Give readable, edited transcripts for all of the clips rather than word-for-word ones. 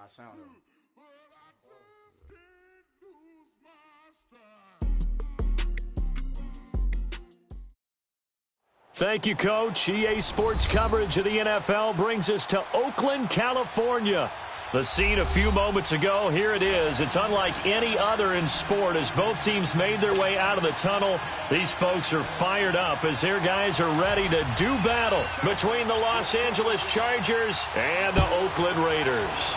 I sounded. Thank you, Coach. EA Sports coverage of the NFL brings us to Oakland, California. The scene a few moments ago, here it is. It's unlike any other in sport as both teams made their way out of the tunnel. These folks are fired up as their guys are ready to do battle between the Los Angeles Chargers and the Oakland Raiders.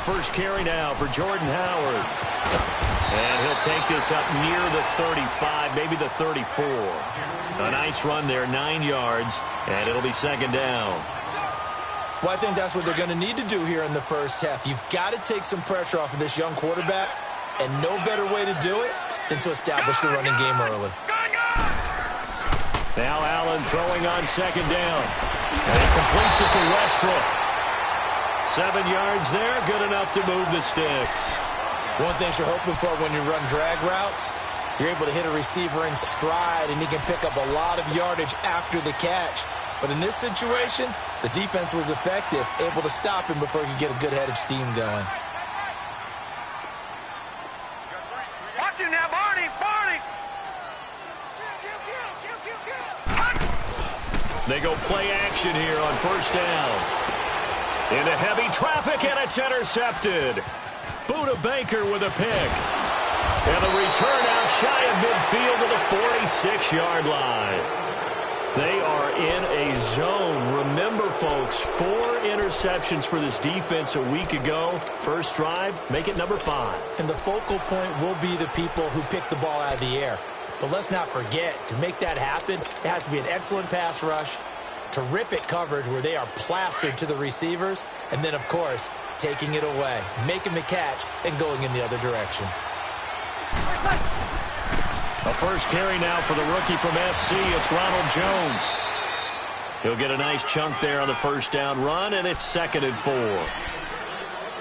First carry now for Jordan Howard. And he'll take this up near the 35, maybe the 34. A nice run there, 9 yards, and it'll be second down. Well, I think that's what they're going to need to do here in the first half. You've got to take some pressure off of this young quarterback, and no better way to do it than to establish the running game early. Now Allen throwing on second down. And he completes it to Westbrook. 7 yards there, good enough to move the sticks. One thing you're hoping for when you run drag routes, you're able to hit a receiver in stride, and he can pick up a lot of yardage after the catch. But in this situation, the defense was effective, able to stop him before he could get a good head of steam going. Watch him now, Barney! They go play action here on first down. Into heavy traffic, and it's intercepted. Buda Baker with a pick. And the return out shy of midfield to the 46-yard line. They are in a zone. Remember, folks, 4 interceptions for this defense a week ago. First drive, make it number 5. And the focal point will be the people who pick the ball out of the air. But let's not forget, to make that happen, it has to be an excellent pass rush, terrific coverage where they are plastered to the receivers, and then, of course, taking it away, making the catch, and going in the other direction. A first carry now for the rookie from SC. It's Ronald Jones. He'll get a nice chunk there on the first down run, and it's 2nd and 4.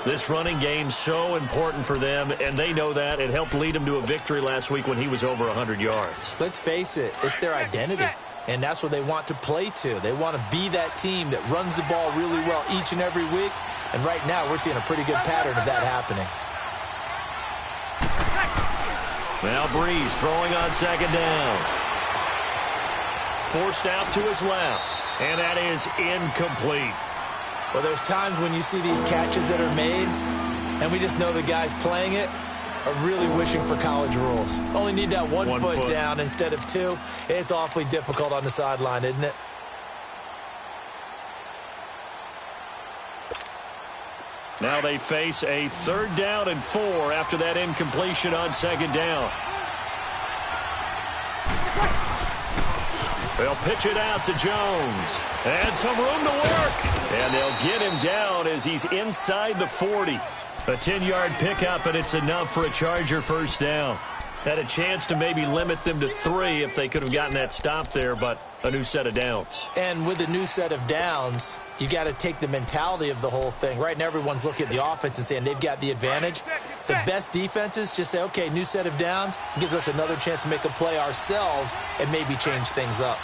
This running game's so important for them, and they know that. It helped lead them to a victory last week when he was over 100 yards. Let's face it, it's their identity. And that's what they want to play to. They want to be that team that runs the ball really well each and every week. And right now, we're seeing a pretty good pattern of that happening. Now Breeze throwing on second down. Forced out to his left. And that is incomplete. Well, there's times when you see these catches that are made, and we just know the guys playing it are really wishing for college rules. Only need that one foot down instead of 2. It's awfully difficult on the sideline, isn't it? Now they face a 3rd down and 4 after that incompletion on second down. They'll pitch it out to Jones. And some room to work. And they'll get him down as he's inside the 40. A 10-yard pickup, and it's enough for a Charger first down. Had a chance to maybe limit them to 3 if they could have gotten that stop there, but a new set of downs. And with a new set of downs, you got to take the mentality of the whole thing. Right now, everyone's looking at the offense and saying they've got the advantage. The best defenses just say, okay, new set of downs. It gives us another chance to make a play ourselves and maybe change things up.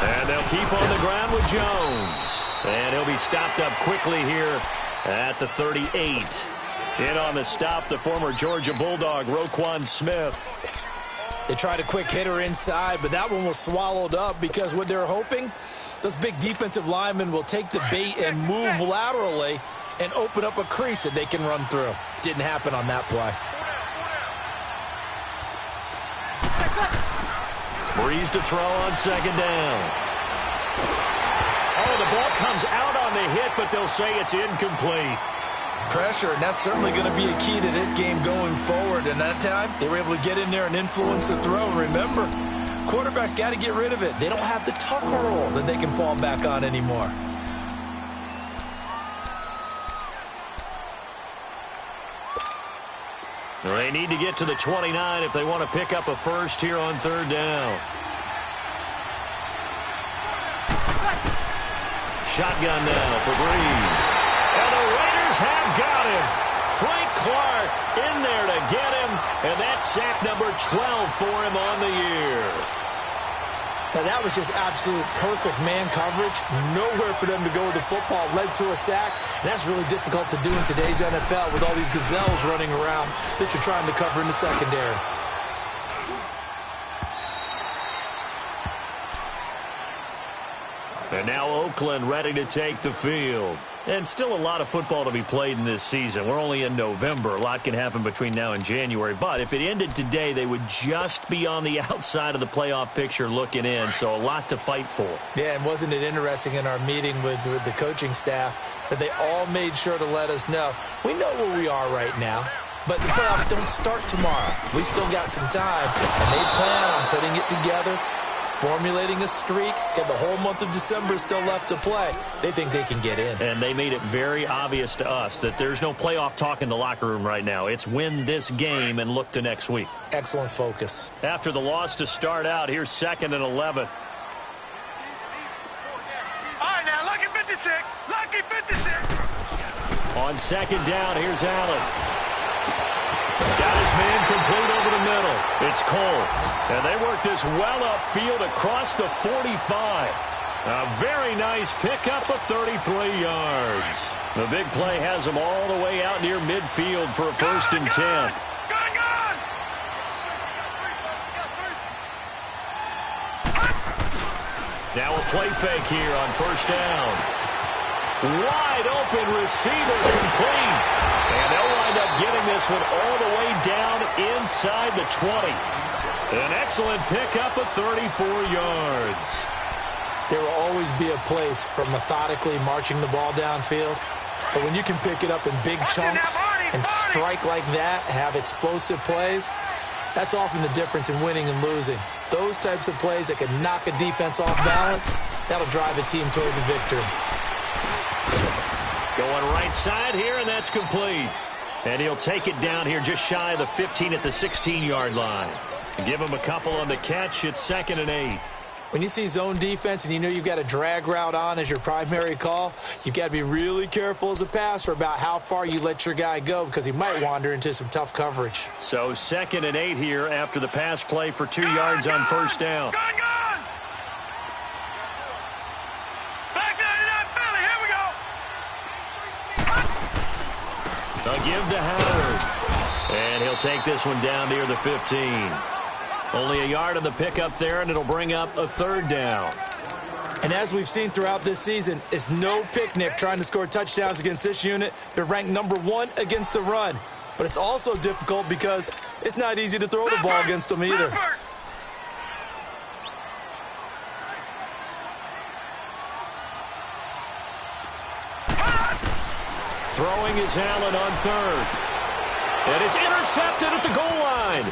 And they'll keep on the ground with Jones. And he'll be stopped up quickly here at the 38. In on the stop, the former Georgia Bulldog, Roquan Smith. They tried a quick hitter inside, but that one was swallowed up because what they're hoping, those big defensive linemen will take the bait and move laterally and open up a crease that they can run through. Didn't happen on that play. Breeze to throw on second down. Oh, the ball comes out on the hit, but they'll say it's incomplete. Pressure, and that's certainly going to be a key to this game going forward. And that time, they were able to get in there and influence the throw. And remember, quarterbacks got to get rid of it. They don't have the tuck roll that they can fall back on anymore. They need to get to the 29 if they want to pick up a first here on third down. Shotgun now for Breeze. And the Raiders have got him. Frank Clark in there to get him. And that's sack number 12 for him on the year. Now, that was just absolute perfect man coverage. Nowhere for them to go with the football. Led to a sack. And that's really difficult to do in today's NFL with all these gazelles running around that you're trying to cover in the secondary. And now Oakland ready to take the field. And still a lot of football to be played in this season. We're only in November. A lot can happen between now and January. But if it ended today, they would just be on the outside of the playoff picture looking in. So a lot to fight for. Yeah, and wasn't it interesting in our meeting with the coaching staff that they all made sure to let us know, we know where we are right now, but the playoffs don't start tomorrow. We still got some time, and they plan on putting it together, formulating a streak, got the whole month of December still left to play. They think they can get in. And they made it very obvious to us that there's no playoff talk in the locker room right now. It's win this game and look to next week. Excellent focus. After the loss to start out, here's 2nd and 11. All right, now, lucky 56. Lucky 56. On 2nd down, here's Allen. Got his man complete over the middle. It's Cole. And they work this well upfield across the 45. A very nice pickup of 33 yards. The big play has them all the way out near midfield for a 1st and 10. Now a play fake here on 1st down. Wide open receiver complete. And they'll wind up getting this one all the way down inside the 20. An excellent pickup of 34 yards. There will always be a place for methodically marching the ball downfield. But when you can pick it up in big chunks and strike like that, have explosive plays, that's often the difference in winning and losing. Those types of plays that can knock a defense off balance, that'll drive a team towards a victory. Going right side here, and that's complete. And he'll take it down here just shy of the 15 at the 16-yard line. Give him a couple on the catch. It's 2nd and 8. When you see zone defense and you know you've got a drag route on as your primary call, you've got to be really careful as a passer about how far you let your guy go because he might wander into some tough coverage. So 2nd and 8 here after the pass play for 2 yards on 1st down. Back 99 Philly, here we go. A give to Howard. And he'll take this one down near the 15. Only a yard on the pickup there, and it'll bring up a 3rd down. And as we've seen throughout this season, it's no picnic trying to score touchdowns against this unit. They're ranked number 1 against the run. But it's also difficult because it's not easy to throw the ball against them either. Throwing is Allen on 3rd. And it's intercepted at the goal line.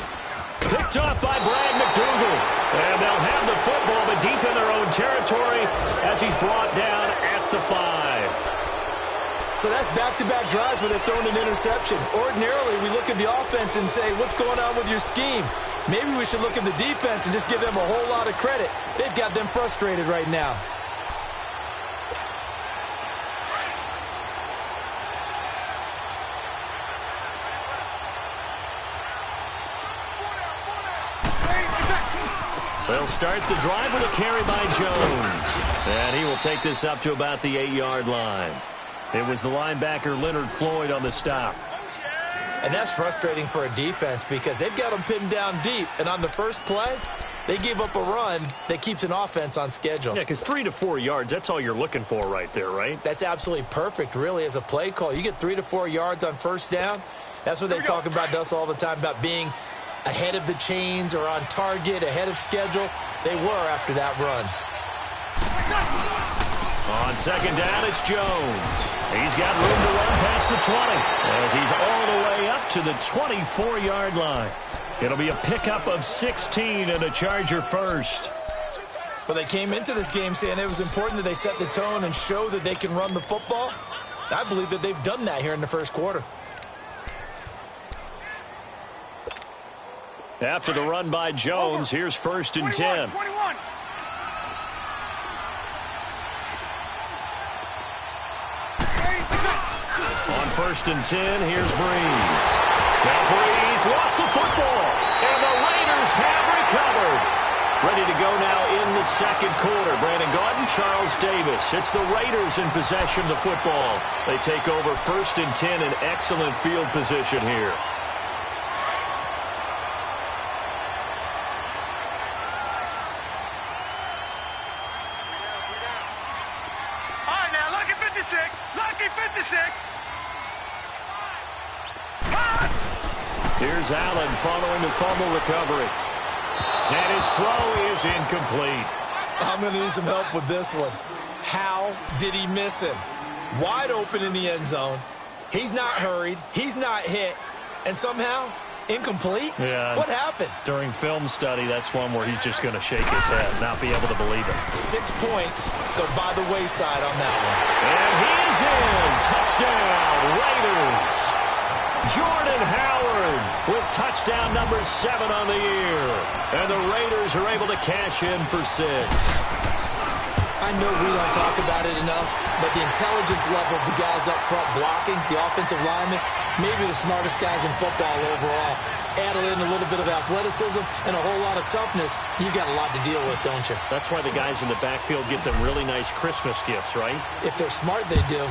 Picked off by Brad McDougal. And they'll have the football, but deep in their own territory as he's brought down at the 5. So that's back-to-back drives where they've thrown an interception. Ordinarily, we look at the offense and say, what's going on with your scheme? Maybe we should look at the defense and just give them a whole lot of credit. They've got them frustrated right now. They'll start the drive with a carry by Jones. And he will take this up to about the 8-yard line. It was the linebacker Leonard Floyd on the stop. And that's frustrating for a defense because they've got them pinned down deep. And on the first play, they gave up a run that keeps an offense on schedule. Yeah, because 3 to 4 yards, that's all you're looking for right there, right? That's absolutely perfect, really, as a play call. You get 3 to 4 yards on 1st down. That's what they talk about to us all the time, about being ahead of the chains or on target, ahead of schedule. They were after that run. On 2nd down, it's Jones. He's got room to run past the 20 as he's all the way up to the 24-yard line. It'll be a pickup of 16 and a Charger first. Well, they came into this game saying it was important that they set the tone and show that they can run the football. I believe that they've done that here in the first quarter. After the run by Jones, here's 1st and 10. 21. On 1st and 10, here's Breeze. Now Breeze lost the football, and the Raiders have recovered. Ready to go now in the second quarter. Brandon Gaudin, Charles Davis. It's the Raiders in possession of the football. They take over 1st and 10 in excellent field position here. All right, now, lucky 56. Lucky 56. Here's Allen following the fumble recovery. And his throw is incomplete. I'm going to need some help with this one. How did he miss him? Wide open in the end zone. He's not hurried. He's not hit. And somehow, incomplete? Yeah. What happened? During film study, that's one where he's just going to shake his head, not be able to believe it. 6 points go by the wayside on that one. And he is in. Touchdown, Raiders. Jordan Howard with touchdown number 7 on the year. And the Raiders are able to cash in for 6. I know we don't talk about it enough, but the intelligence level of the guys up front blocking, the offensive linemen, maybe the smartest guys in football overall. Add in a little bit of athleticism and a whole lot of toughness, you've got a lot to deal with, don't you? That's why the guys in the backfield get them really nice Christmas gifts, right? If they're smart, they do.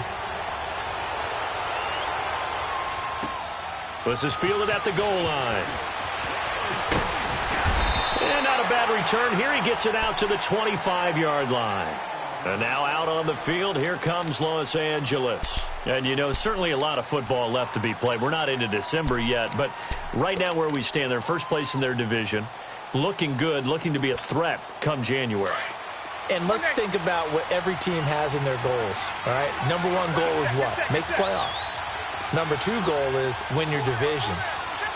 This is fielded at the goal line. And not a bad return. Here he gets it out to the 25-yard line. And now out on the field, here comes Los Angeles. And, you know, certainly a lot of football left to be played. We're not into December yet, but right now where we stand, they're first place in their division. Looking good, looking to be a threat come January. And let's think about what every team has in their goals, all right? Number 1 goal is what? Make the playoffs. Number 2 goal is win your division.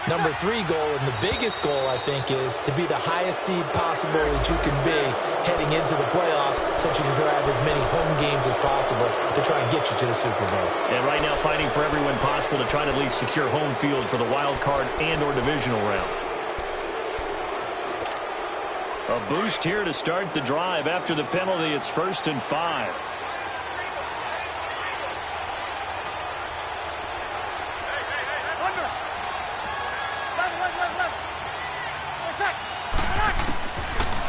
Number 3 goal, and the biggest goal, I think, is to be the highest seed possible that you can be heading into the playoffs so that you can have as many home games as possible to try and get you to the Super Bowl. And right now fighting for every win possible to try to at least secure home field for the wild card and or divisional round. A boost here to start the drive. After the penalty, it's 1st and 5.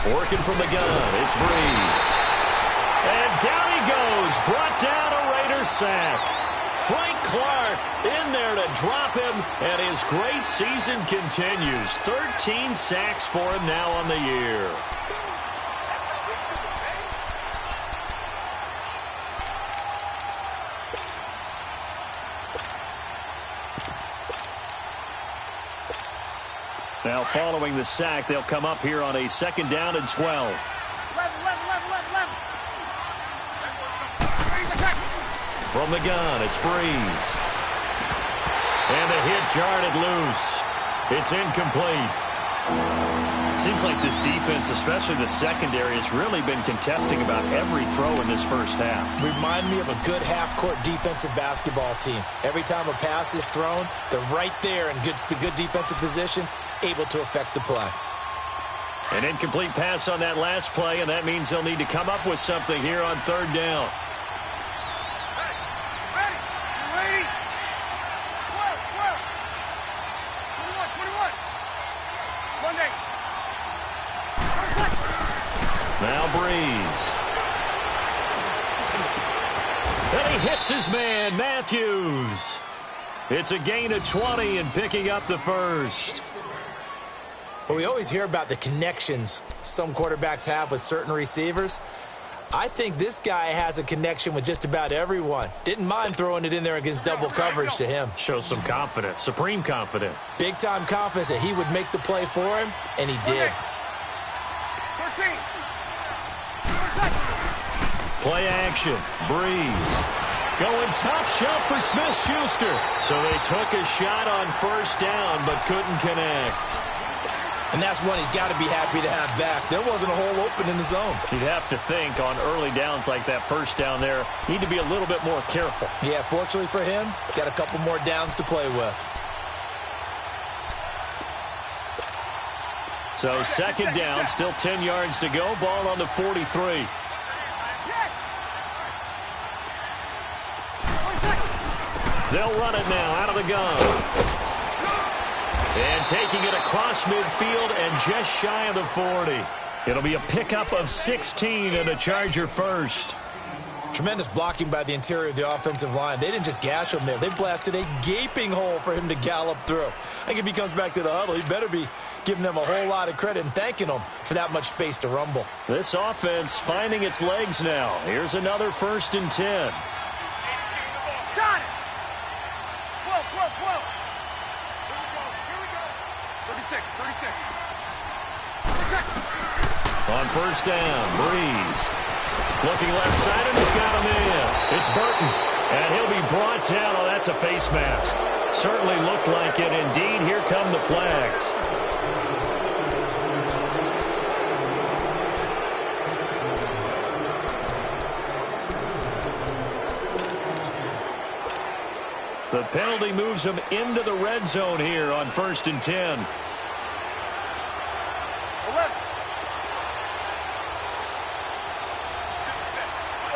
Working from the gun, it's Breeze. And down he goes, brought down a Raider sack. Frank Clark in there to drop him, and his great season continues. 13 sacks for him now on the year. Now following the sack, they'll come up here on a 2nd down and 12. From the gun, it's Breeze. And the hit jarred it loose. It's incomplete. Seems like this defense, especially the secondary, has really been contesting about every throw in this first half. Remind me of a good half-court defensive basketball team. Every time a pass is thrown, they're right there in the good defensive position, able to affect the play. An incomplete pass on that last play, and that means they'll need to come up with something here on 3rd down. Ready? 21. Monday. Now Breeze. And he hits his man, Matthews. It's a gain of 20 and picking up the 1st. Well, we always hear about the connections some quarterbacks have with certain receivers. I think this guy has a connection with just about everyone. Didn't mind throwing it in there against double coverage to him. Shows some confidence, supreme confidence. Big-time confidence that he would make the play for him, and he did. 13. Play action, Breeze. Going top shelf for Smith-Schuster. So they took a shot on 1st down, but couldn't connect. And that's one he's got to be happy to have back. There wasn't a hole open in the zone. You'd have to think on early downs like that 1st down there, need to be a little bit more careful. Yeah, fortunately for him, got a couple more downs to play with. So second down, still 10 yards to go. Ball on the 43. They'll run it now out of the gun. And taking it across midfield and just shy of the 40. It'll be a pickup of 16 and a Charger first. Tremendous blocking by the interior of the offensive line. They didn't just gash him there. They blasted a gaping hole for him to gallop through. I think if he comes back to the huddle, he better be giving them a whole lot of credit and thanking them for that much space to rumble. This offense finding its legs now. Here's another 1st and 10. Got it. 12. Here we go. 36. On 1st down, Breeze. Looking left side, and he's got him in. It's Burton, and he'll be brought down. Oh, that's a face mask. Certainly looked like it. Indeed, here come the flags. The penalty moves him into the red zone here on 1st and 10. 11.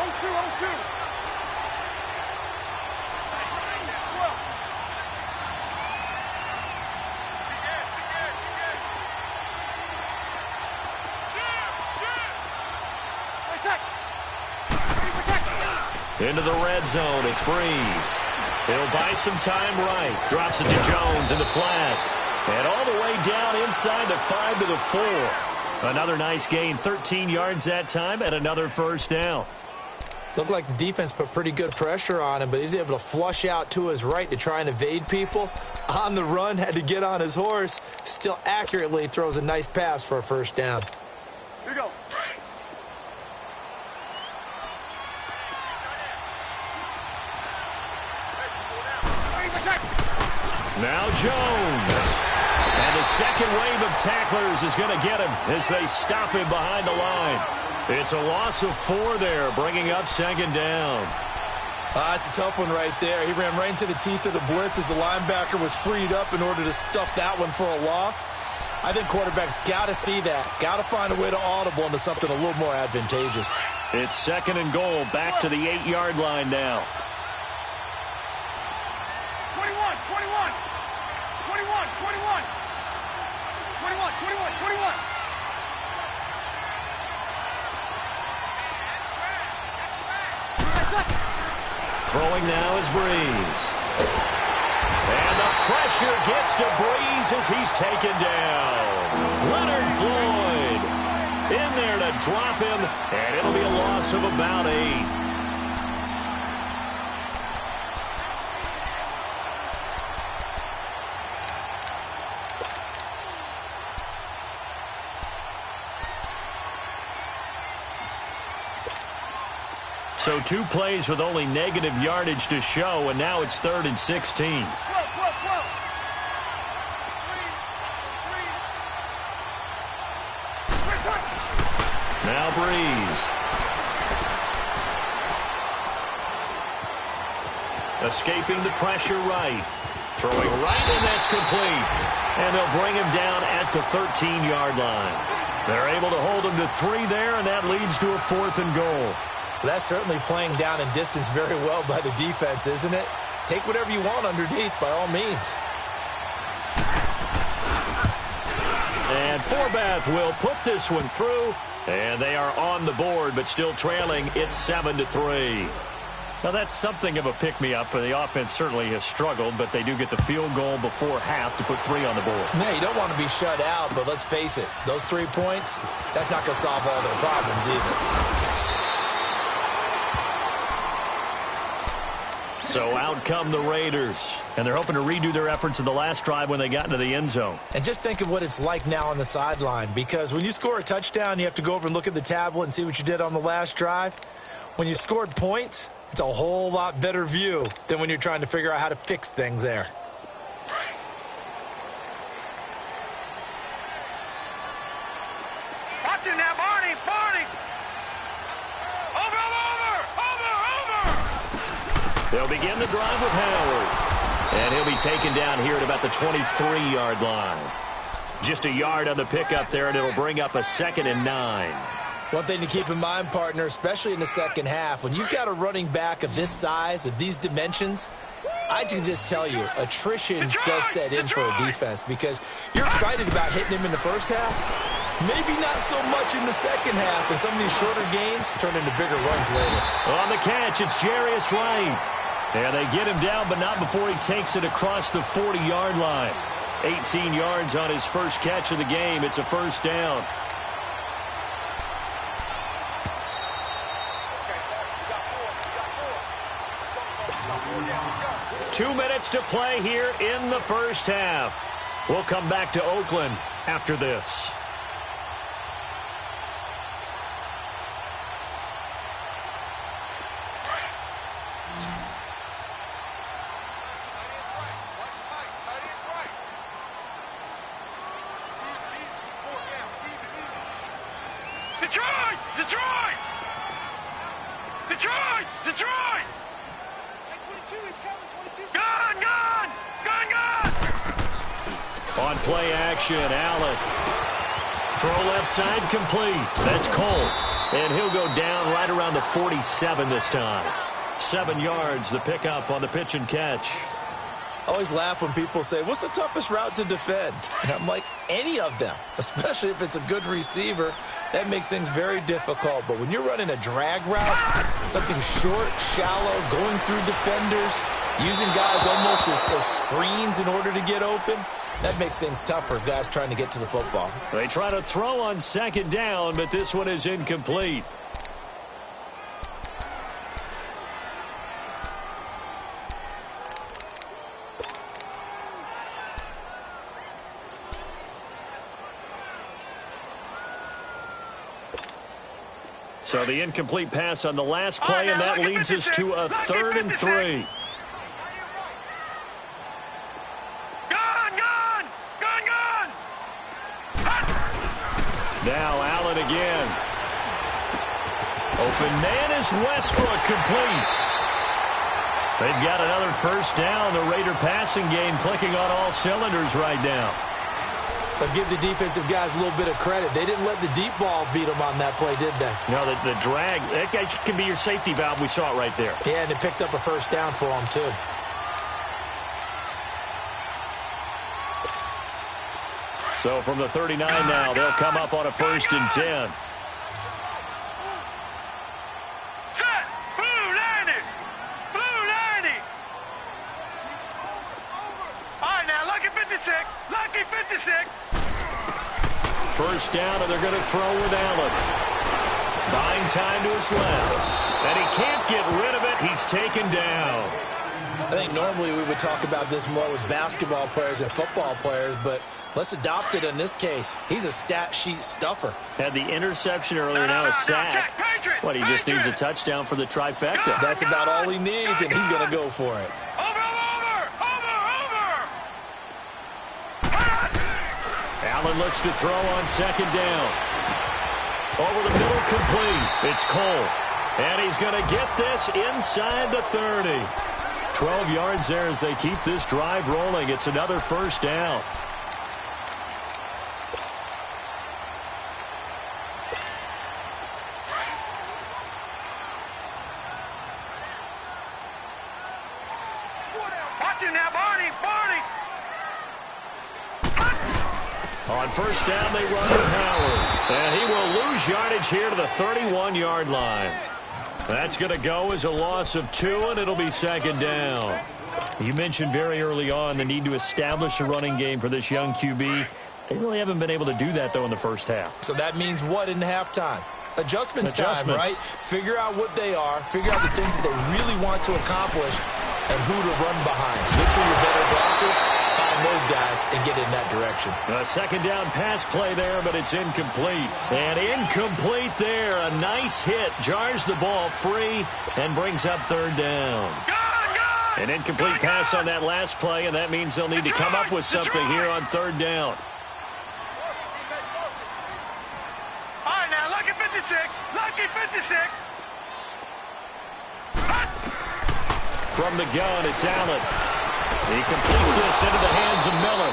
2. 12. Into the red zone, it's Breeze. He'll buy some time right. Drops it to Jones in the flat. And all the way down inside the 5 to the 4. Another nice gain, 13 yards that time, and another 1st down. Looked like the defense put pretty good pressure on him, but he's able to flush out to his right to try and evade people. On the run, had to get on his horse. Still accurately throws a nice pass for a 1st down. Here we go. Now Jones. And the second wave of tacklers is going to get him as they stop him behind the line. It's a loss of 4 there, bringing up 2nd down. It's a tough one right there. He ran right into the teeth of the blitz as the linebacker was freed up in order to stuff that one for a loss. I think quarterbacks got to see that. Got to find a way to audible into something a little more advantageous. It's 2nd and goal, back to the 8-yard line now. 21. Throwing now is Breeze. And the pressure gets to Breeze as he's taken down. Leonard Floyd in there to drop him, and it'll be a loss of about 8. So 2 plays with only negative yardage to show, and now it's 3rd and 16. Now Breeze. Escaping the pressure right. Throwing right, and that's complete. And they'll bring him down at the 13-yard line. They're able to hold him to 3 there, and that leads to a 4th and goal. That's certainly playing down in distance very well by the defense, isn't it? Take whatever you want underneath, by all means. And Forbath will put this one through, and they are on the board, but still trailing. It's 7-3. Now, that's something of a pick-me-up. The offense certainly has struggled, but they do get the field goal before half to put 3 on the board. No, you don't want to be shut out, but let's face it. Those 3 points, that's not going to solve all their problems either. So out come the Raiders, and they're hoping to redo their efforts in the last drive when they got into the end zone. And just think of what it's like now on the sideline, because when you score a touchdown, you have to go over and look at the tablet and see what you did on the last drive. When you scored points, it's a whole lot better view than when you're trying to figure out how to fix things there. Watch it now, Barney! They'll begin the drive with Howard. And he'll be taken down here at about the 23-yard line. Just a yard on the pickup there, and it'll bring up a 2nd and 9. One thing to keep in mind, partner, especially in the second half, when you've got a running back of this size, of these dimensions, I can just tell you, attrition does set in for a defense because you're excited about hitting him in the first half. Maybe not so much in the second half, and some of these shorter gains turn into bigger runs later. On the catch, it's Jarius Wright. Yeah, they get him down, but not before he takes it across the 40-yard line. 18 yards on his first catch of the game. It's a first down. Two minutes to play here in the first half. We'll come back to Oakland after this. Detroit! Detroit! Detroit! Detroit! Gone! Gone! Gone! Gone! On play action, Allen. Throw left side complete. That's Cole. And he'll go down right around the 47 this time. 7 yards, the pickup on the pitch and catch. I always laugh when people say, what's the toughest route to defend? And I'm like, any of them, especially if it's a good receiver. That makes things very difficult. But when you're running a drag route, something short, shallow, going through defenders, using guys almost as screens in order to get open, that makes things tough for guys trying to get to the football. They try to throw on 2nd down, but this one is incomplete. So the incomplete pass on the last play, and that leads us to a 3rd and 3. Now Allen again. Open man is Westbrook, complete. They've got another first down. The Raider passing game clicking on all cylinders right now. But give the defensive guys a little bit of credit. They didn't let the deep ball beat them on that play, did they? No, the drag, that guy can be your safety valve. We saw it right there. Yeah, and they picked up a first down for them, too. So from the 39 now, they'll come up on a 1st and 10. Set! Blue 90! Blue 90! All right, now, lucky 56. Lucky 56. First down, and they're going to throw with Allen. Buying time to his left. And he can't get rid of it. He's taken down. I think normally we would talk about this more with basketball players and football players, but let's adopt it in this case. He's a stat sheet stuffer. Had the interception earlier, now a sack. What, he just needs a touchdown for the trifecta. That's about all he needs, and he's going to go for it. Allen looks to throw on 2nd down. Over the middle, complete. It's Cole. And he's going to get this inside the 30. 12 yards there as they keep this drive rolling. It's another first down. Watch it now, Barney! Barney! On first down, they run with Howard. And he will lose yardage here to the 31-yard line. That's going to go as a loss of 2, and it'll be 2nd down. You mentioned very early on the need to establish a running game for this young QB. They really haven't been able to do that, though, in the first half. So that means what in halftime? Adjustments time, right? Figure out what they are, figure out the things that they really want to accomplish, and who to run behind. Which are your better blockers? Find those guys and get in that direction. A 2nd down pass play there, but it's incomplete. And incomplete there. A nice hit. Jars the ball free and brings up 3rd down. An incomplete pass on that last play, and that means they'll need to come up with something here on 3rd down. All right, now, lucky 56. Lucky 56. From the gun, it's Allen. He completes this into the hands of Miller.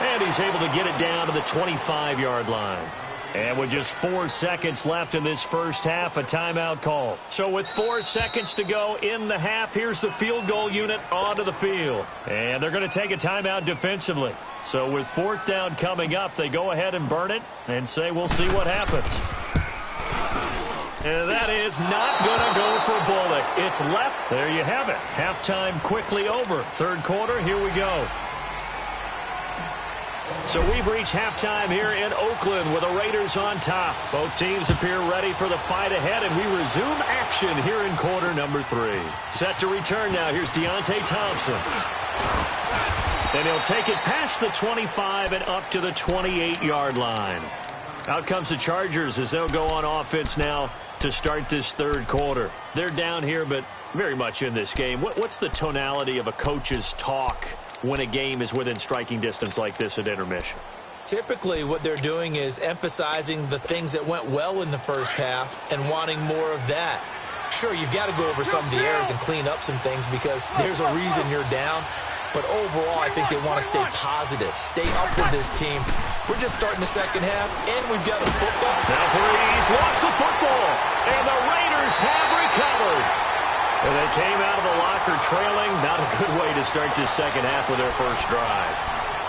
And he's able to get it down to the 25-yard line. And with just 4 seconds left in this first half, a timeout call. So with 4 seconds to go in the half, here's the field goal unit onto the field. And they're going to take a timeout defensively. So with 4th down coming up, they go ahead and burn it and say we'll see what happens. And that is not going to go for Bullock. It's left. There you have it. Halftime quickly over. 3rd quarter, here we go. So we've reached halftime here in Oakland with the Raiders on top. Both teams appear ready for the fight ahead, and we resume action here in quarter number 3. Set to return now. Here's Deontay Thompson. And he'll take it past the 25 and up to the 28-yard line. Out comes the Chargers as they'll go on offense now to start this 3rd quarter. They're down here, but very much in this game. What's the tonality of a coach's talk when a game is within striking distance like this at intermission? Typically, what they're doing is emphasizing the things that went well in the first half and wanting more of that. Sure, you've got to go over some of the errors and clean up some things because there's a reason you're down. But overall, I think they want to stay positive, stay up with this team. We're just starting the second half, and we've got a football. Now Breeze lost the football, and the Raiders have recovered. And they came out of the locker trailing. Not a good way to start this second half with their first drive.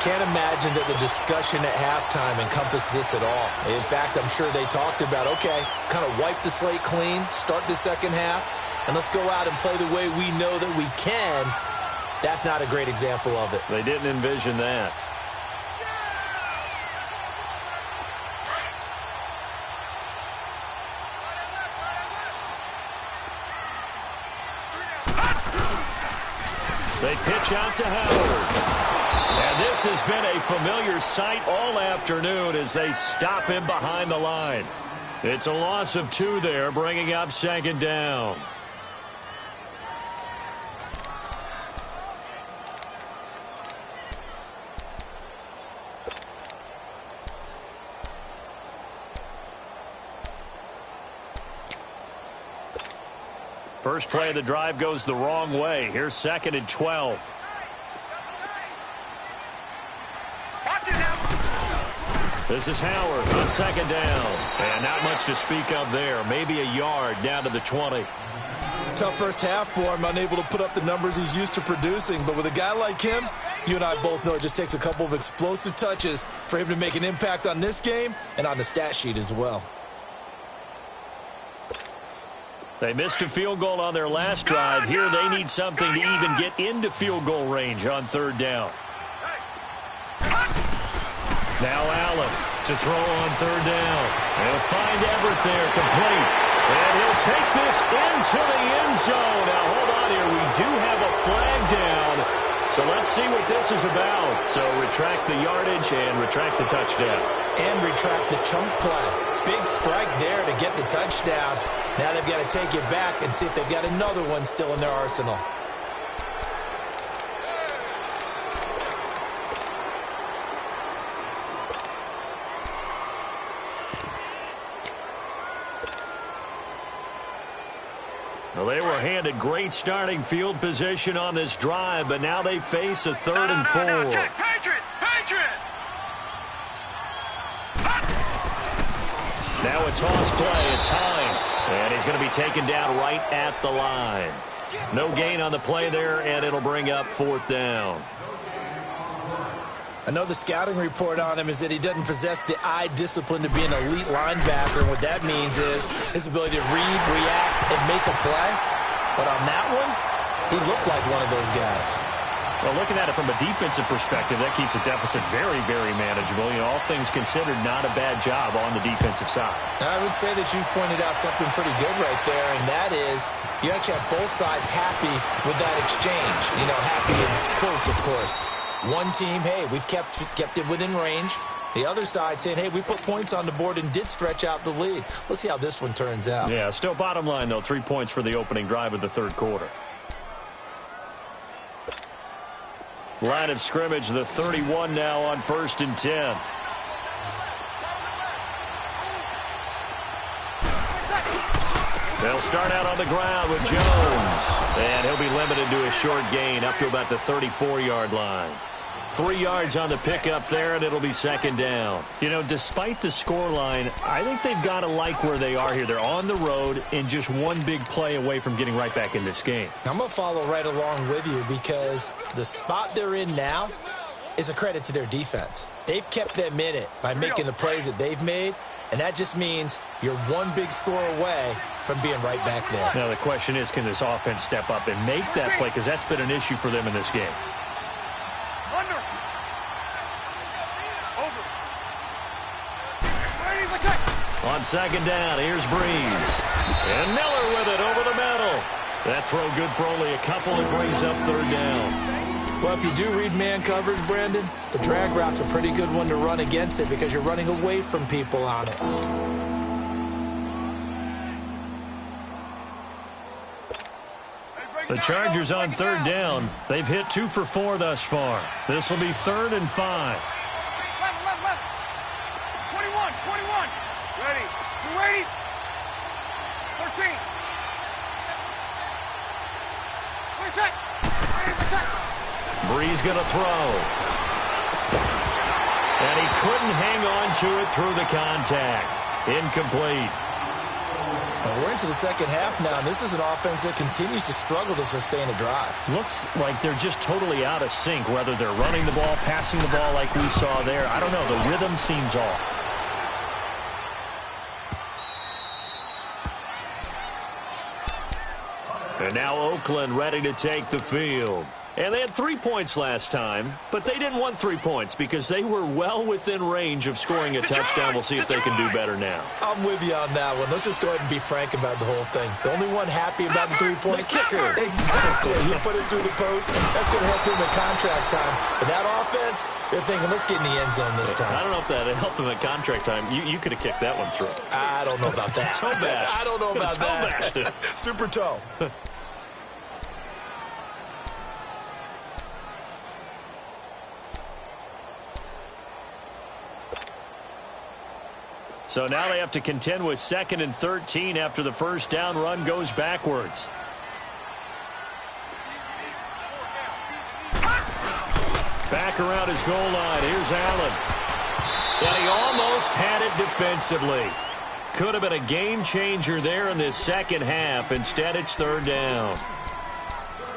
Can't imagine that the discussion at halftime encompassed this at all. In fact, I'm sure they talked about, okay, kind of wipe the slate clean, start the second half, and let's go out and play the way we know that we can. That's not a great example of it. They didn't envision that. They pitch out to Howard. And this has been a familiar sight all afternoon as they stop him behind the line. It's a loss of 2 there, bringing up 2nd down. First play of the drive goes the wrong way. Here's 2nd and 12. This is Howard on 2nd down. And not much to speak of there. Maybe a yard down to the 20. Tough first half for him, unable to put up the numbers he's used to producing. But with a guy like him, you and I both know it just takes a couple of explosive touches for him to make an impact on this game and on the stat sheet as well. They missed a field goal on their last drive. Here they need something to even get into field goal range on 3rd down. Now Allen to throw on 3rd down. They'll find Everett there, complete. And he'll take this into the end zone. Now hold on here. We do have a flag down. So let's see what this is about. So retract the yardage and retract the touchdown. And retract the chunk play. Big strike there to get the touchdown. Now they've got to take it back and see if they've got another one still in their arsenal. Well, they were handed great starting field position on this drive, but now they face a 3rd and 4. Patriot! Now a toss play. It's Hines. And he's going to be taken down right at the line. No gain on the play there, and it'll bring up 4th down. I know the scouting report on him is that he doesn't possess the eye discipline to be an elite linebacker. And what that means is his ability to read, react, and make a play. But on that one, he looked like one of those guys. Well, looking at it from a defensive perspective, that keeps a deficit very, very manageable. You know, all things considered, not a bad job on the defensive side. I would say that you've pointed out something pretty good right there, and that is you actually have both sides happy with that exchange. You know, happy in quotes, of course. One team, hey, we've kept it within range. The other side saying, hey, we put points on the board and did stretch out the lead. Let's see how this one turns out. Yeah, still bottom line, though, 3 points for the opening drive of the 3rd quarter. Line of scrimmage, the 31 now on 1st and 10. They'll start out on the ground with Jones. And he'll be limited to a short gain up to about the 34-yard line. 3 yards on the pickup there, and it'll be second down. You know, despite the scoreline, I think they've got to like where they are here. They're on the road and just one big play away from getting right back in this game. I'm going to follow right along with you because the spot they're in now is a credit to their defense. They've kept them in it by making the plays that they've made, and that just means you're one big score away from being right back there. Now the question is, can this offense step up and make that play? Because that's been an issue for them in this game. Under. Over. On second down, here's Breeze. And Miller with it over the middle. That throw good for only a couple and brings up third down. Well, if you do read man coverage, Brandon, the drag route's a pretty good one to run against it because you're running away from people on it. The Chargers on third down. They've hit 2 for 4 thus far. This will be 3rd and 5. Left. 21. Ready. You ready? 14. Breeze going to throw. And he couldn't hang on to it through the contact. Incomplete. Well, we're into the second half now, and this is an offense that continues to struggle to sustain a drive. Looks like they're just totally out of sync, whether they're running the ball, passing the ball like we saw there. I don't know. The rhythm seems off. And now Oakland ready to take the field. And they had 3 points last time, but they didn't want 3 points because they were well within range of scoring a touchdown. We'll see if they can do better now. I'm with you on that one. Let's just go ahead and be frank about the whole thing. The only one happy about the 3-point kicker. Exactly. You put it through the post. That's going to help him at contract time. But that offense, they're thinking, let's get in the end zone this time. I don't know if that helped him at contract time. You could have kicked that one through. I don't know about that. Toe bash. I don't know about that. Toe Super toe. So now they have to contend with 2nd and 13 after the first down run goes backwards. Back around his goal line. Here's Allen. And he almost had it defensively. Could have been a game changer there in this second half. Instead, it's 3rd down.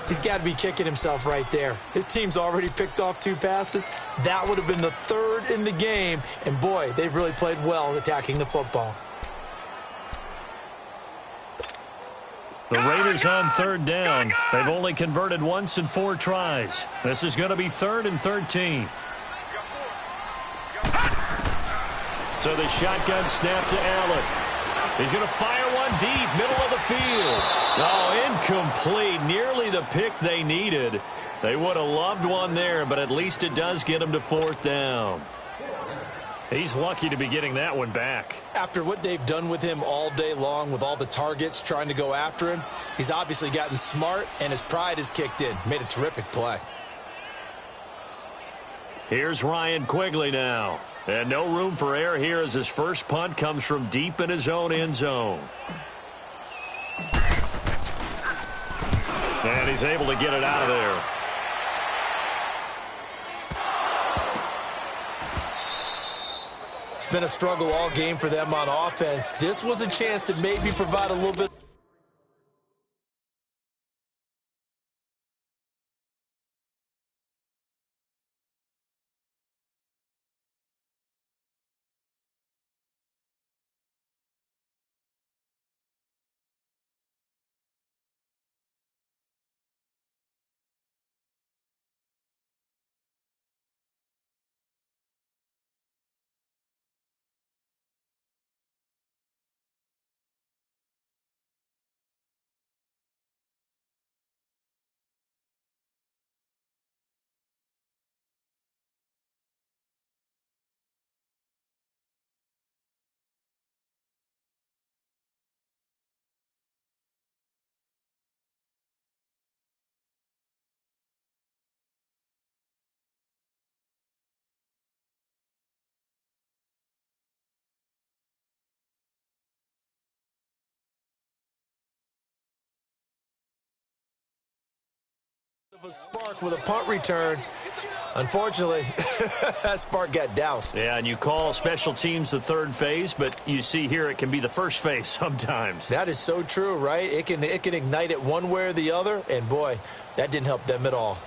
He's got to be kicking himself right there. His team's already picked off 2 passes. That would have been the 3rd in the game. And, boy, they've really played well attacking the football. The Raiders on 3rd down. They've only converted once in 4 tries. This is going to be 3rd and 13. So the shotgun snap to Allen. He's going to fire one deep, middle of the field. Oh, incomplete. Nearly the pick they needed. They would have loved one there, but at least it does get him to 4th down. He's lucky to be getting that one back. After what they've done with him all day long with all the targets trying to go after him, he's obviously gotten smart, and his pride has kicked in. Made a terrific play. Here's Ryan Quigley now. And no room for error here as his first punt comes from deep in his own end zone. And he's able to get it out of there. It's been a struggle all game for them on offense. This was a chance to maybe provide a little bit of a spark with a punt return. Unfortunately, that spark got doused. Yeah, and you call special teams the third phase, but you see here it can be the first phase sometimes. That is so true, right? It can ignite it one way or the other, and boy, that didn't help them at all.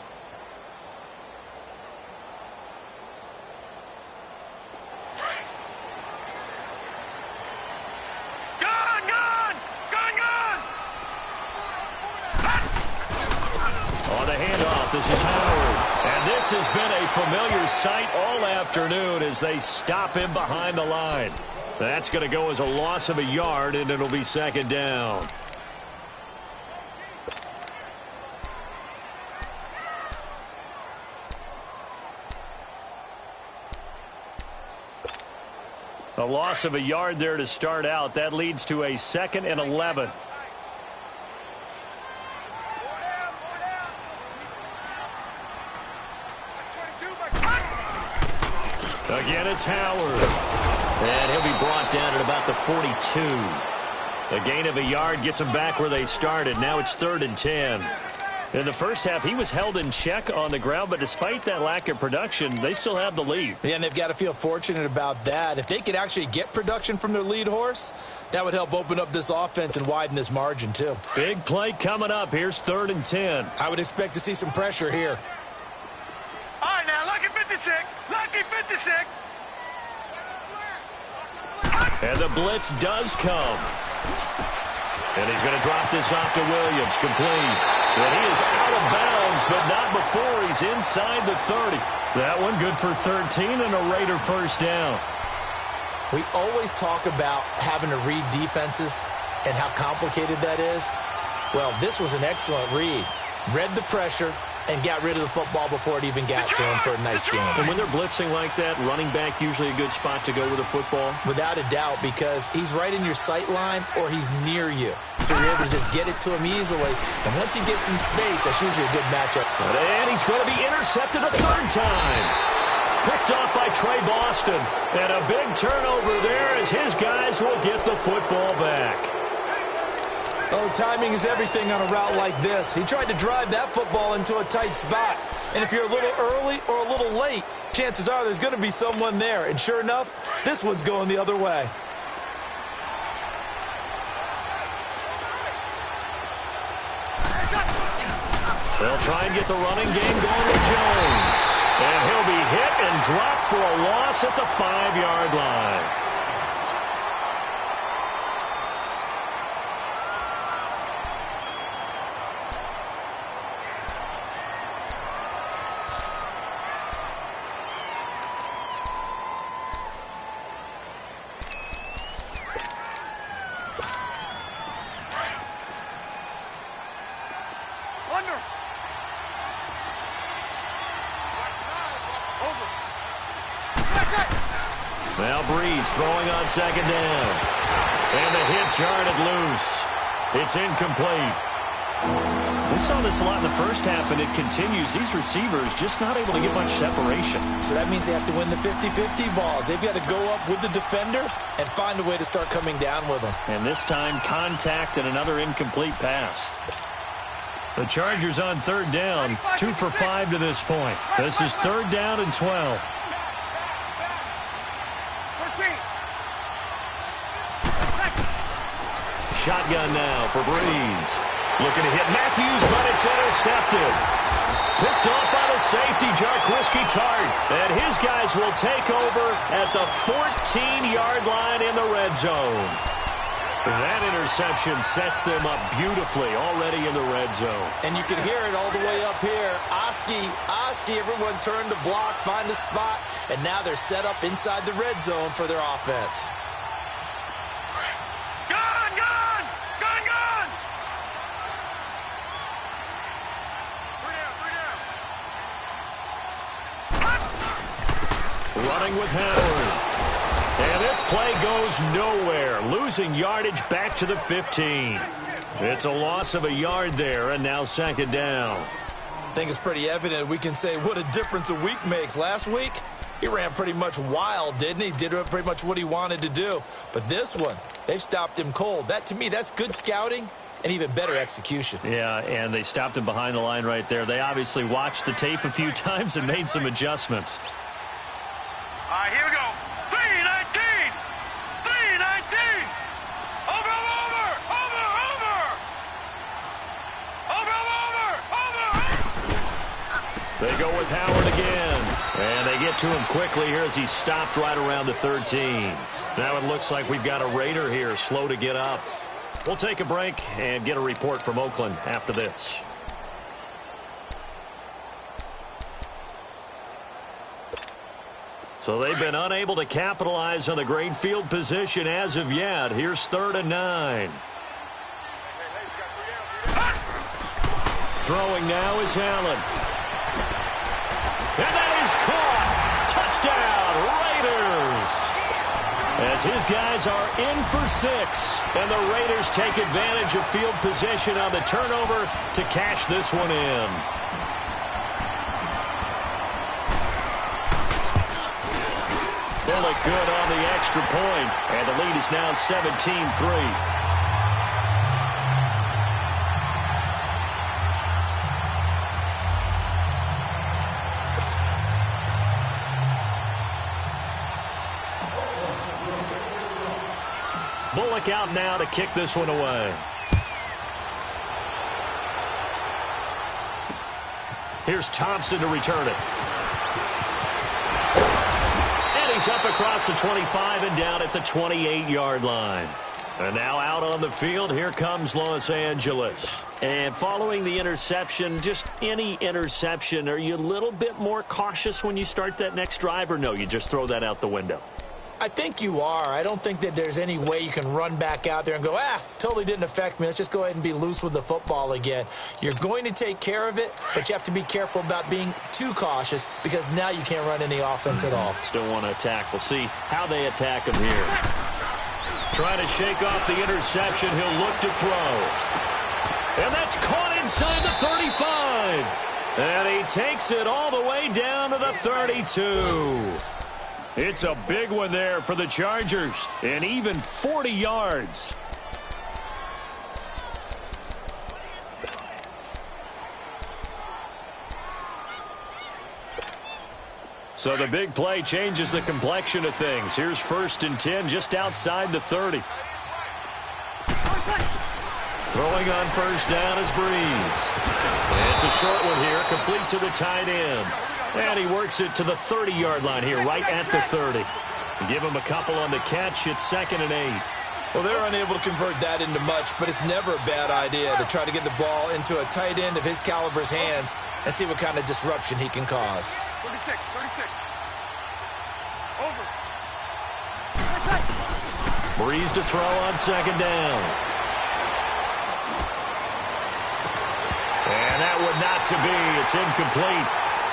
On the handoff, this is Howard. And this has been a familiar sight all afternoon as they stop him behind the line. That's going to go as a loss of a yard, and it'll be second down. A loss of a yard there to start out. That leads to a 2nd and 11. Again, it's Howard. And he'll be brought down at about the 42. A gain of a yard gets them back where they started. Now it's 3rd and 10. In the first half, he was held in check on the ground, but despite that lack of production, they still have the lead. Yeah, and they've got to feel fortunate about that. If they could actually get production from their lead horse, that would help open up this offense and widen this margin, too. Big play coming up. Here's 3rd and 10. I would expect to see some pressure here. All right, now, lucky 56. Lucky 56. And the blitz does come. And he's going to drop this off to Williams. Complete. And he is out of bounds, but not before he's inside the 30. That one good for 13 and a Raider first down. We always talk about having to read defenses and how complicated that is. Well, this was an excellent read. Read the pressure and got rid of the football before it even got to him for a nice game. And when they're blitzing like that, running back usually a good spot to go with the football? Without a doubt, because he's right in your sight line or he's near you. So you're able to just get it to him easily. And once he gets in space, that's usually a good matchup. And he's going to be intercepted a 3rd time. Picked off by Trey Boston. And a big turnover there as his guys will get the football back. Oh, timing is everything on a route like this. He tried to drive that football into a tight spot. And if you're a little early or a little late, chances are there's going to be someone there. And sure enough, this one's going the other way. They'll try and get the running game going with Jones. And he'll be hit and dropped for a loss at the 5-yard line. Now Breeze throwing on 2nd down. And the hit jarred loose. It's incomplete. We saw this a lot in the first half, and it continues. These receivers just not able to get much separation. So that means they have to win the 50-50 balls. They've got to go up with the defender and find a way to start coming down with them. And this time, contact and another incomplete pass. The Chargers on 3rd down, 2 for 5 to this point. This is 3rd down and 12. Shotgun now for Breeze. Looking to hit Matthews, but it's intercepted. Picked off by the safety, Jarquiski Tart. And his guys will take over at the 14-yard line in the red zone. That interception sets them up beautifully already in the red zone. And you can hear it all the way up here. Oski, everyone turned to block, find a spot, and now they're set up inside the red zone for their offense. Running with Howard. And this play goes nowhere. Losing yardage back to the 15. It's a loss of a yard there, and now 2nd down. I think it's pretty evident. We can say what a difference a week makes. Last week, he ran pretty much wild, didn't he? Did pretty much what he wanted to do. But this one, they've stopped him cold. That, to me, that's good scouting and even better execution. Yeah, and they stopped him behind the line right there. They obviously watched the tape a few times and made some adjustments. All right, here we go. 319! 319! Over, over! Over, over! Over, over! Over! They go with Howard again. And they get to him quickly here as he stopped right around the 13. Now it looks like we've got a Raider here, slow to get up. We'll take a break and get a report from Oakland after this. So they've been unable to capitalize on the great field position as of yet. Here's 3rd and 9. Throwing now is Allen. And that is caught. Touchdown, Raiders. As his guys are in for 6. And the Raiders take advantage of field position on the turnover to cash this one in. Bullock good on the extra point. And the lead is now 17-3. Bullock out now to kick this one away. Here's Thompson to return it. And he's up across the 25 and down at the 28-yard line. And now out on the field, here comes Los Angeles. And following the interception, just any interception, are you a little bit more cautious when you start that next drive, or no, you just throw that out the window? I think you are. I don't think that there's any way you can run back out there and go, totally didn't affect me. Let's just go ahead and be loose with the football again. You're going to take care of it, but you have to be careful about being too cautious because now you can't run any offense at all. Still want to attack. We'll see how they attack him here. Trying to shake off the interception. He'll look to throw. And that's caught inside the 35. And he takes it all the way down to the 32. It's a big one there for the Chargers, and even 40 yards. So the big play changes the complexion of things. Here's 1st and 10 just outside the 30. Throwing on 1st down is Breeze. And it's a short one here, complete to the tight end. And he works it to the 30-yard line here, right at the 30. Give him a couple on the catch. It's 2nd and 8. Well, they're unable to convert that into much, but it's never a bad idea to try to get the ball into a tight end of his caliber's hands and see what kind of disruption he can cause. 36. Over. Breeze to throw on 2nd down. And that would not to be. It's incomplete.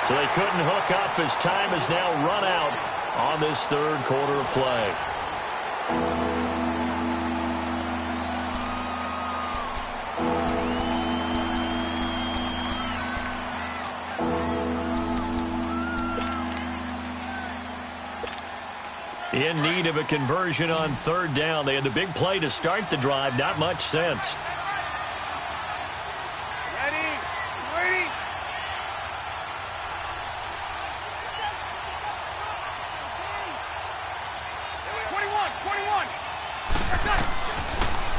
So they couldn't hook up as time has now run out on this 3rd quarter of play. In need of a conversion on 3rd down. They had the big play to start the drive. Not much sense.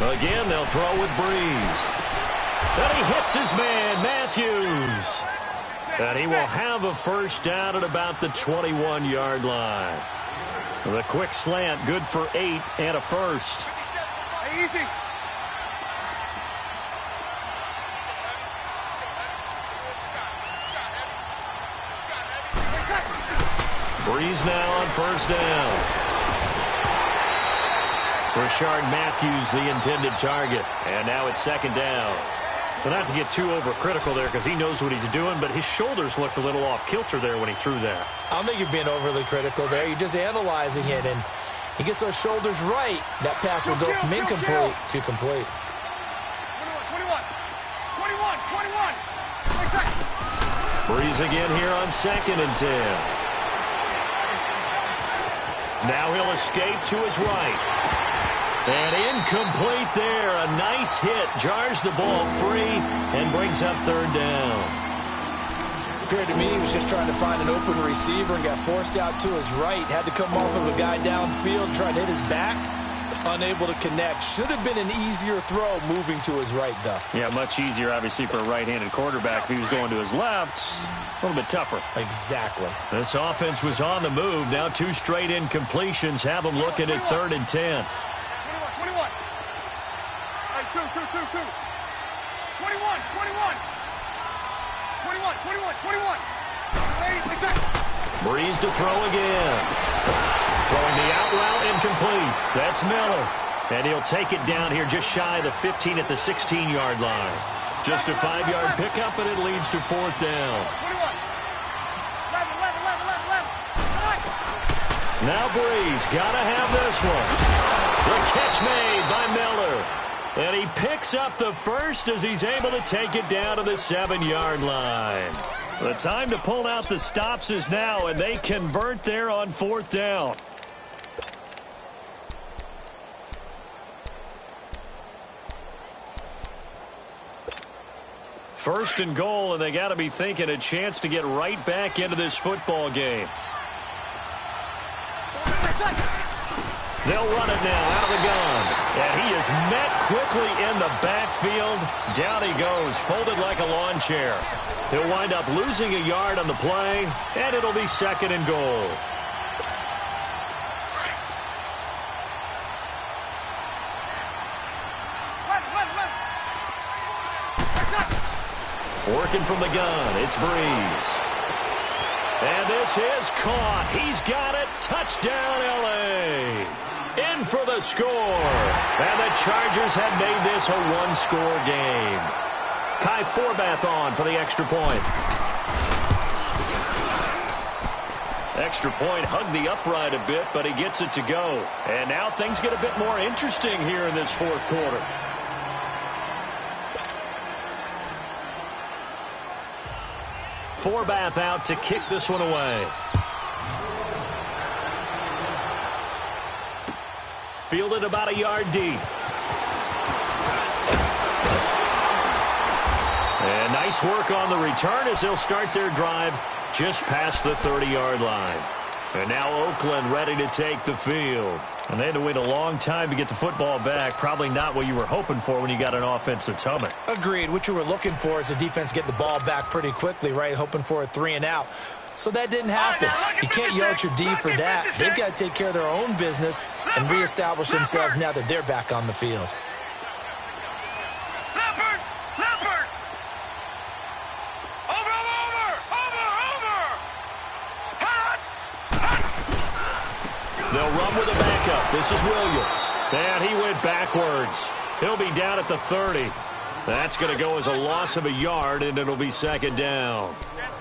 Again, they'll throw with Breeze. And he hits his man, Matthews. And he will have a 1st down at about the 21-yard line. The quick slant, good for 8 and a 1st. Easy. Breeze now on 1st down. Rashard Matthews, the intended target. And now it's 2nd down. Well, not to get too overcritical there because he knows what he's doing, but his shoulders looked a little off kilter there when he threw that. I don't think you're being overly critical there. You're just analyzing it, and he gets those shoulders right. That pass will go from incomplete to complete. 21. Breeze again here on 2nd and 10. Now he'll escape to his right. And incomplete there. A nice hit. Jars the ball free and brings up third down. Appeared to me he was just trying to find an open receiver and got forced out to his right. Had to come off of a guy downfield, trying to hit his back. Unable to connect. Should have been an easier throw moving to his right, though. Yeah, much easier, obviously, for a right-handed quarterback. If he was going to his left, a little bit tougher. Exactly. This offense was on the move. Now 2 straight incompletions have them looking at 3rd and 10. 21. Hey, 2. 21. 21. Breeze to throw again. Throwing the out route, incomplete. That's Miller. And he'll take it down here just shy of the 15 at the 16-yard line. Just a 5-yard pickup, and it leads to 4th down. 11. Now Breeze, got to have this one. The catch made by Miller. And he picks up the first as he's able to take it down to the 7-yard line. The time to pull out the stops is now, and they convert there on 4th down. First and goal, and they got to be thinking a chance to get right back into this football game. They'll run it now out of the gun. And he is met quickly in the backfield. Down he goes, folded like a lawn chair. He'll wind up losing a yard on the play, and it'll be 2nd and goal. Working from the gun, it's Breeze. And this is caught. He's got it. Touchdown, L.A. In for the score. And the Chargers have made this a 1-score game. Kai Forbath on for the extra point. Extra point hugged the upright a bit, but he gets it to go. And now things get a bit more interesting here in this 4th quarter. Forbath out to kick this one away. Fielded about a yard deep. And nice work on the return as they'll start their drive just past the 30-yard line. And now Oakland ready to take the field. And they had to wait a long time to get the football back. Probably not what you were hoping for when you got an offense that's humming. Agreed. What you were looking for is the defense get the ball back pretty quickly, right? Hoping for a 3 and out. So that didn't happen. You can't yell at your D for that. They've got to take care of their own business and reestablish themselves now that they're back on the field. They'll run with a backup. This is Williams. And he went backwards. He'll be down at the 30. That's going to go as a loss of a yard, and it'll be 2nd down.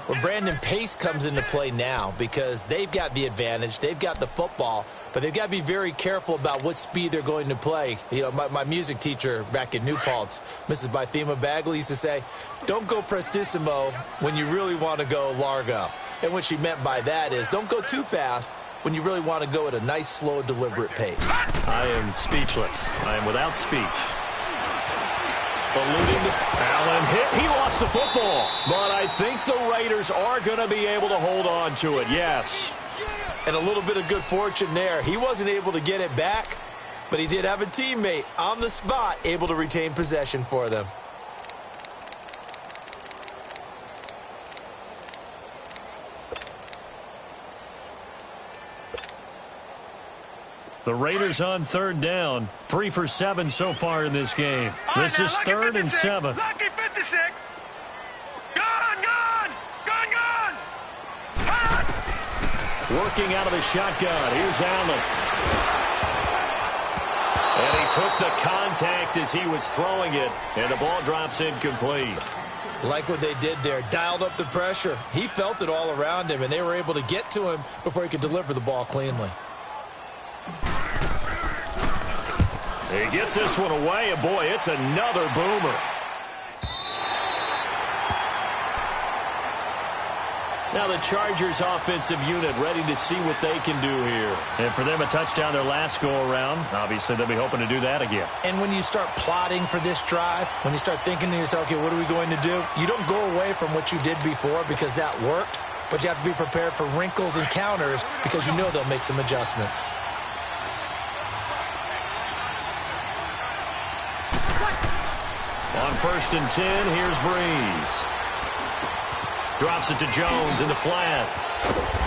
Well, Brandon, pace comes into play now because they've got the advantage. They've got the football, but they've got to be very careful about what speed they're going to play. You know, my music teacher back in New Paltz, Mrs. Bythema Bagley, used to say, don't go prestissimo when you really want to go largo. And what she meant by that is don't go too fast when you really want to go at a nice, slow, deliberate pace. I am speechless. I am without speech. Alluding to Allen hit. He lost the football. But I think the Raiders are going to be able to hold on to it, yes. And a little bit of good fortune there. He wasn't able to get it back, but he did have a teammate on the spot able to retain possession for them. The Raiders on 3rd down. 3 for 7 so far in this game. This is 3rd and 7. Lucky 56. Gone. Working out of the shotgun. Here's Allen. And he took the contact as he was throwing it. And the ball drops incomplete. Like what they did there. Dialed up the pressure. He felt it all around him, and they were able to get to him before he could deliver the ball cleanly. He gets this one away, and boy, it's another boomer. Now the Chargers offensive unit ready to see what they can do here. And for them, a touchdown their last go-around. Obviously, they'll be hoping to do that again. And when you start plotting for this drive, when you start thinking to yourself, okay, what are we going to do? You don't go away from what you did before because that worked, but you have to be prepared for wrinkles and counters because you know they'll make some adjustments. On 1st and 10, here's Breeze. Drops it to Jones in the flat.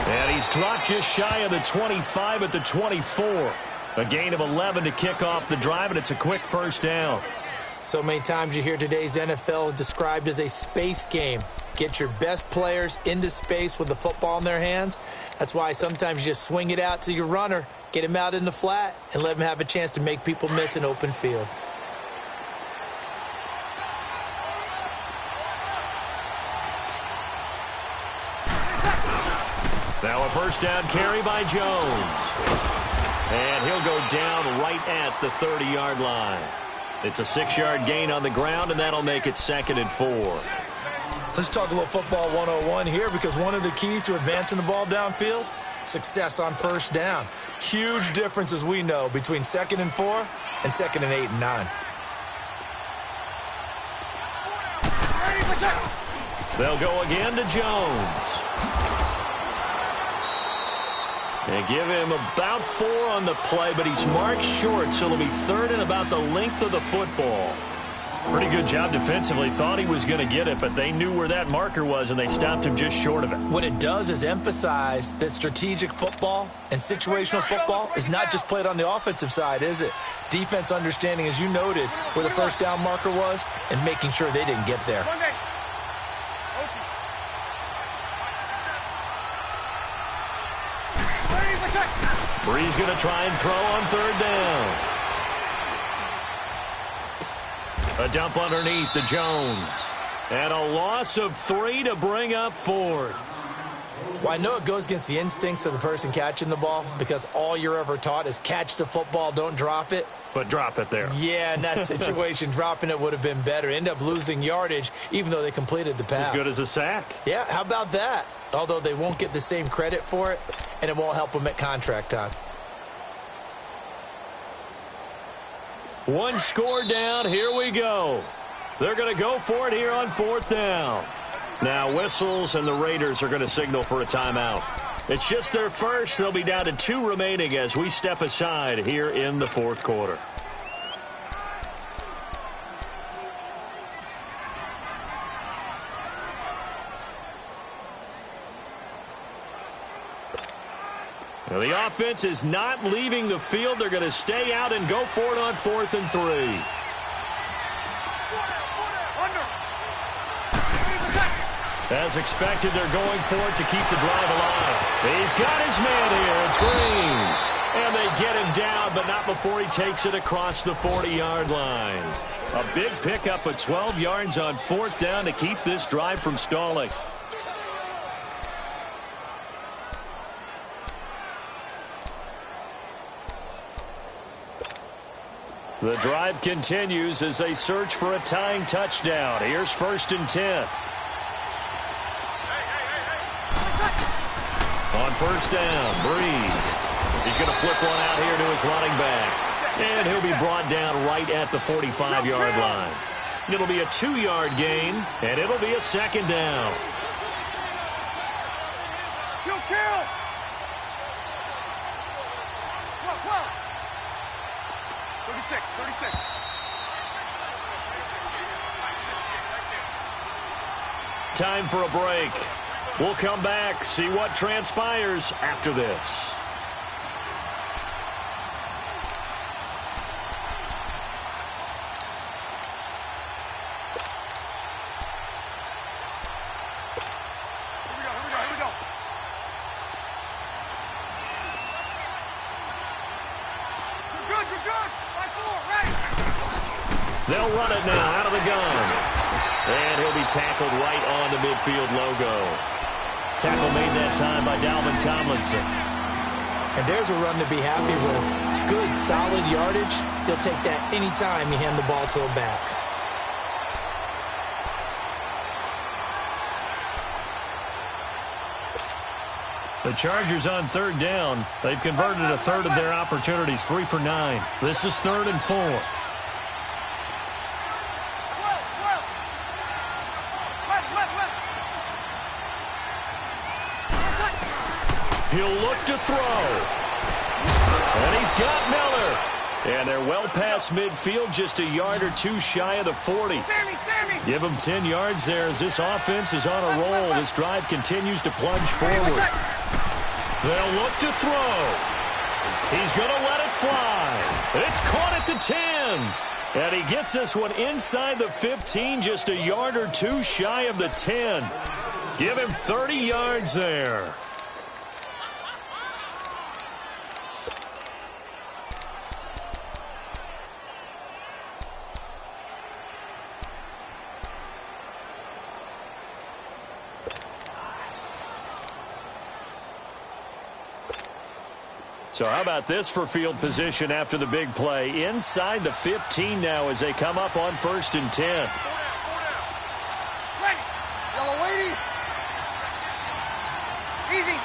And he's dropped just shy of the 25 at the 24. A gain of 11 to kick off the drive, and it's a quick first down. So many times you hear today's NFL described as a space game. Get your best players into space with the football in their hands. That's why sometimes you just swing it out to your runner, get him out in the flat, and let him have a chance to make people miss an open field. Now a first down carry by Jones. And he'll go down right at the 30-yard line. It's a 6-yard gain on the ground, and that'll make it 2nd and 4. Let's talk a little football 101 here, because one of the keys to advancing the ball downfield, success on first down. Huge difference, as we know, between 2nd and 4 and 2nd and 8 and 9. They'll go again to Jones. They give him about 4 on the play, but he's marked short, so it'll be 3rd and about the length of the football. Pretty good job defensively. Thought he was going to get it, but they knew where that marker was, and they stopped him just short of it. What it does is emphasize that strategic football and situational football is not just played on the offensive side, is it? Defense understanding, as you noted, where the first down marker was and making sure they didn't get there. Breeze going to try and throw on 3rd down. A dump underneath to Jones. And a loss of 3 to bring up 4th. Well, I know it goes against the instincts of the person catching the ball, because all you're ever taught is catch the football, don't drop it. But drop it there. Yeah, in that situation, dropping it would have been better. End up losing yardage, even though they completed the pass. As good as a sack. Yeah, how about that? Although they won't get the same credit for it, and it won't help them at contract time. 1 score down. Here we go. They're going to go for it here on 4th down. Now whistles, and the Raiders are going to signal for a timeout. It's just their first. They'll be down to 2 remaining as we step aside here in the 4th quarter. Now the offense is not leaving the field. They're going to stay out and go for it on 4th and 3. As expected, they're going for it to keep the drive alive. He's got his man here. It's Green. And they get him down, but not before he takes it across the 40-yard line. A big pickup of 12 yards on 4th down to keep this drive from stalling. The drive continues as they search for a tying touchdown. Here's 1st and 10. On 1st down, Breeze. He's going to flip one out here to his running back. And he'll be brought down right at the 45-yard line. It'll be a 2-yard gain, and it'll be a 2nd down. Kill! 36. Time for a break. We'll come back, see what transpires after this. Here we go. You're good. Right forward, right. They'll run it now out of the gun. And he'll be tackled right on the midfield logo. Tackle made that time by Dalvin Tomlinson. And there's a run to be happy with. Good, solid yardage. He'll take that anytime you hand the ball to a back. The Chargers on third down. They've converted a third of their opportunities, 3 for 9. This is 3rd and 4. He'll look to throw. And he's got Miller. And they're well past midfield, just a yard or two shy of the 40. Give them 10 yards there as this offense is on a roll. This drive continues to plunge forward. They'll look to throw. He's going to let it fly. It's caught at the 10. And he gets this one inside the 15, just a yard or two shy of the 10. Give him 30 yards there. So how about this for field position after the big play? Inside the 15 now as they come up on 1st and 10. Ready. Yellow lady. Easy.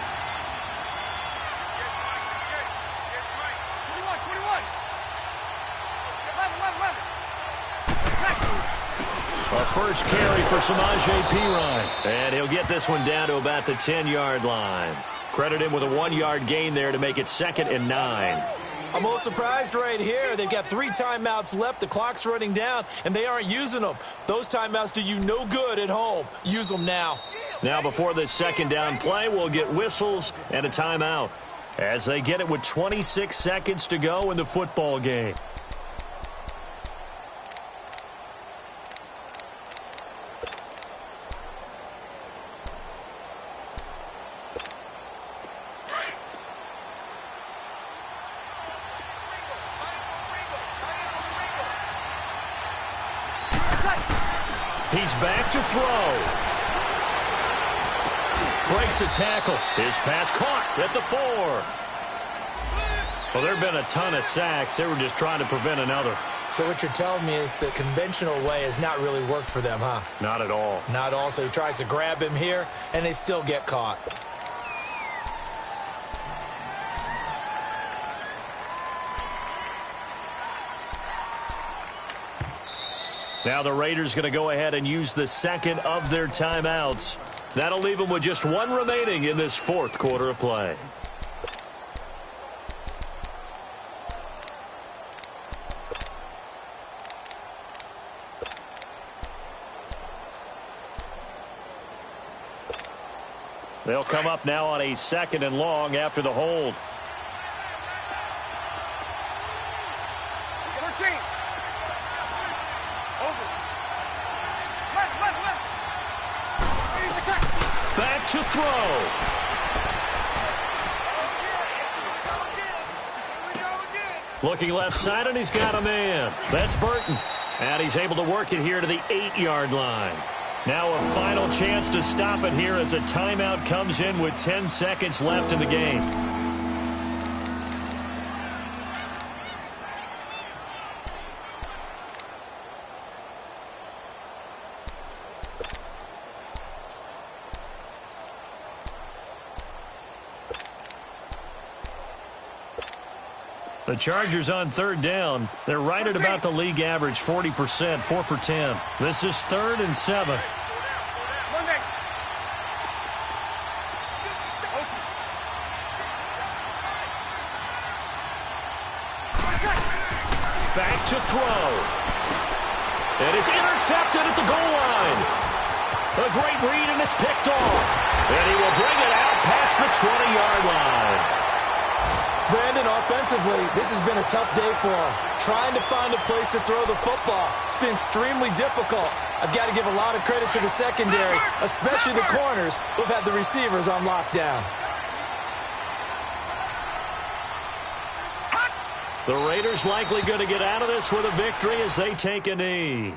21. 11. A first carry for Samaje Perine. And he'll get this one down to about the 10-yard line. Credit him with a 1-yard gain there to make it 2nd and 9. I'm a little surprised right here. They've got 3 timeouts left. The clock's running down, and they aren't using them. Those timeouts do you no good at home. Use them now. Now, before this 2nd down play, we'll get whistles and a timeout as they get it with 26 seconds to go in the football game. He's back to throw. Breaks a tackle. His pass caught at the 4. Well, there have been a ton of sacks. They were just trying to prevent another. So what you're telling me is the conventional way has not really worked for them, huh? Not at all. Not all. So he tries to grab him here, and they still get caught. Now the Raiders going to go ahead and use the 2nd of their timeouts. That'll leave them with just 1 remaining in this 4th quarter of play. They'll come up now on a 2nd and long after the hold. Back to throw. Looking left side, and he's got a man. That's Burton. And he's able to work it here to the 8-yard line. Now a final chance to stop it here as a timeout comes in with 10 seconds left in the game. The Chargers on 3rd down. They're right at about the league average, 40%, 4 for 10. This is 3rd and 7. Back to throw. And it's intercepted at the goal line. A great read, and it's picked off. And he will bring it out past the 20-yard line. Brandon, offensively, this has been a tough day for him. Trying to find a place to throw the football. It's been extremely difficult. I've got to give a lot of credit to the secondary, especially the corners who've had the receivers on lockdown. The Raiders likely going to get out of this with a victory as they take a knee.